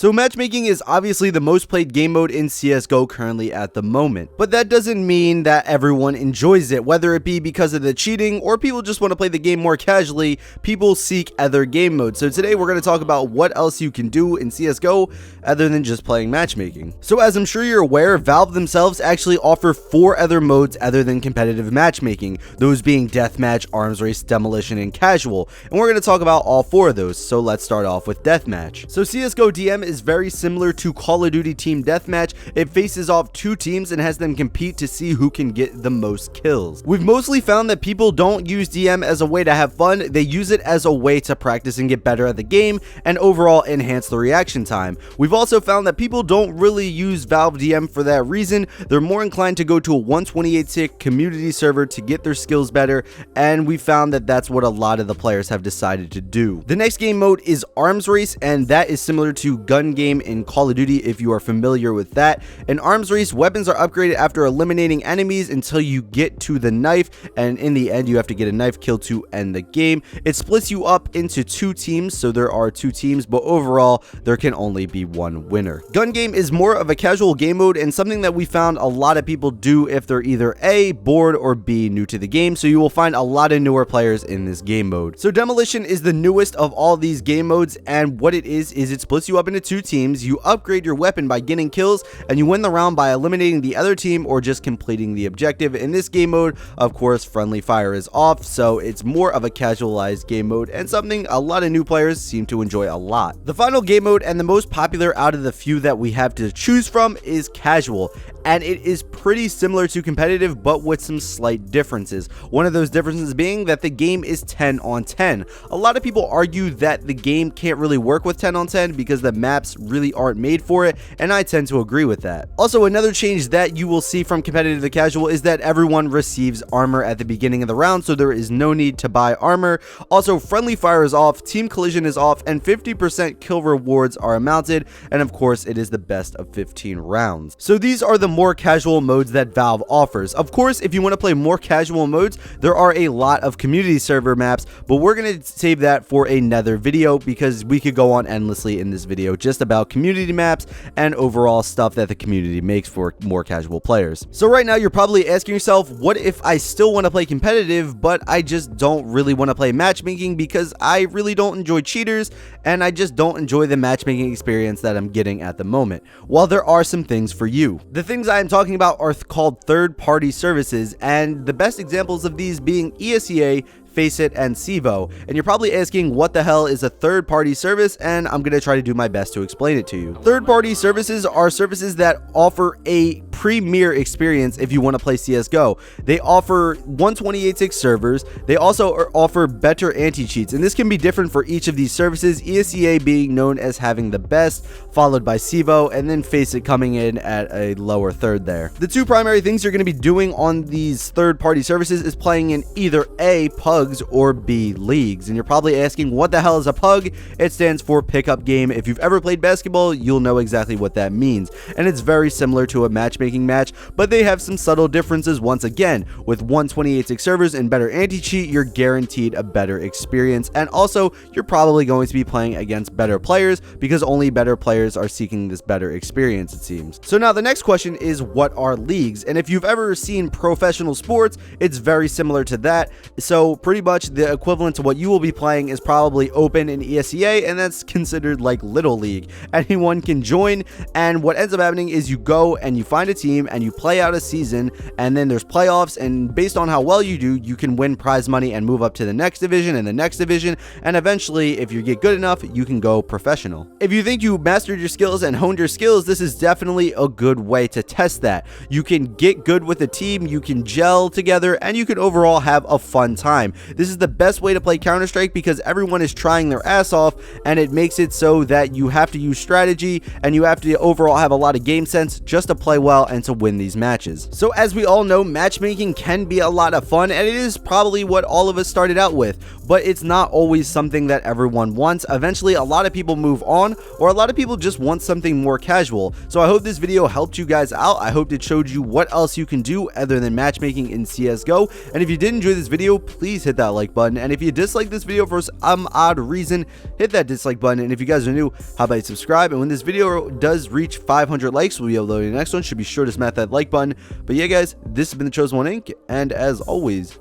So matchmaking is obviously the most played game mode in CSGO currently at the moment, but that doesn't mean that everyone enjoys it, whether it be because of the cheating or people just want to play the game more casually. People seek other game modes. So today we're going to talk about what else you can do in CSGO other than just playing matchmaking. So as I'm sure you're aware, Valve themselves actually offer 4 other modes other than competitive matchmaking, those being deathmatch, arms race, demolition, and casual, and we're going to talk about all 4 of those. So let's start off with deathmatch. So CSGO DM is very similar to Call of Duty Team Deathmatch. It faces off 2 teams and has them compete to see who can get the most kills. We've mostly found that people don't use DM as a way to have fun, they use it as a way to practice and get better at the game and overall enhance the reaction time. We've also found that people don't really use Valve DM for that reason. They're more inclined to go to a 128-tick community server to get their skills better, and we found that that's what a lot of the players have decided to do. The next game mode is arms race, and that is similar to gun game in Call of Duty if you are familiar with that. In arms race, weapons are upgraded after eliminating enemies until you get to the knife, and in the end you have to get a knife kill to end the game. It splits you up into 2 teams, so there are 2 teams, but overall there can only be 1 winner. Gun game is more of a casual game mode and something that we found a lot of people do if they're either A, bored, or B, new to the game, so you will find a lot of newer players in this game mode. So demolition is the newest of all these game modes, and what it is it splits you up into 2 teams. You upgrade your weapon by getting kills, and you win the round by eliminating the other team or just completing the objective. In this game mode, of course, friendly fire is off, so it's more of a casualized game mode and something a lot of new players seem to enjoy a lot. The final game mode and the most popular out of the few that we have to choose from is casual, and it is pretty similar to competitive but with some slight differences. One of those differences being that the game is 10 on 10. A lot of people argue that the game can't really work with 10 on 10 because the maps really aren't made for it, and I tend to agree with that. Also, another change that you will see from competitive to casual is that everyone receives armor at the beginning of the round, so there is no need to buy armor. Also, friendly fire is off, team collision is off, and 50% kill rewards are mounted, and of course it is the best of 15 rounds. So these are the more casual modes that Valve offers. Of course, if you want to play more casual modes, there are a lot of community server maps, but we're going to save that for another video because we could go on endlessly in this video just about community maps and overall stuff that the community makes for more casual players. So right now you're probably asking yourself, what if I still want to play competitive but I just don't really want to play matchmaking because I really don't enjoy cheaters and I just don't enjoy the matchmaking experience that I'm getting at the moment? Well, there are some things for you. The things I am talking about are called third-party services, and the best examples of these being ESEA, Faceit, and Civo. And you're probably asking, what the hell is a third-party service? And I'm going to try to do my best to explain it to you. Third-party services are services that offer a premier experience if you want to play CSGO. They offer 128-tick servers. They also offer better anti-cheats, and this can be different for each of these services, ESEA being known as having the best, followed by Civo, and then Faceit coming in at a lower third there. The 2 primary things you're going to be doing on these third-party services is playing in either A, pugs, or B, leagues. And you're probably asking, what the hell is a pug? It stands for pickup game. If you've ever played basketball, you'll know exactly what that means. And it's very similar to a matchmaking match, but they have some subtle differences. Once again, with 128-tick servers and better anti-cheat, you're guaranteed a better experience, and also you're probably going to be playing against better players because only better players are seeking this better experience, it seems. So now the next question is, what are leagues? And if you've ever seen professional sports, it's very similar to that. So pretty much the equivalent to what you will be playing is probably Open in ESEA, and that's considered like Little League. Anyone can join, and what ends up happening is you go and you find a team and you play out a season, and then there's playoffs, and based on how well you do, you can win prize money and move up to the next division and the next division, and eventually, if you get good enough, you can go professional. If you think you mastered your skills and honed your skills, this is definitely a good way to test that. You can get good with a team, you can gel together, and you can overall have a fun time. This is the best way to play Counter-Strike because everyone is trying their ass off, and it makes it so that you have to use strategy and you have to overall have a lot of game sense just to play well out and to win these matches. So as we all know, matchmaking can be a lot of fun, and it is probably what all of us started out with, but it's not always something that everyone wants. Eventually, a lot of people move on, or a lot of people just want something more casual. So I hope this video helped you guys out. I hope it showed you what else you can do other than matchmaking in CSGO. And if you did enjoy this video, please hit that like button. And if you dislike this video for some odd reason, hit that dislike button. And if you guys are new, how about you subscribe? And when this video does reach 500 likes, we'll be uploading the next one. Should be sure to smash that like button. But yeah, guys, this has been the Chosen One Inc. And as always,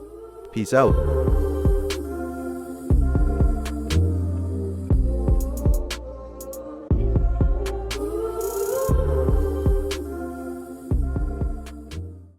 peace out.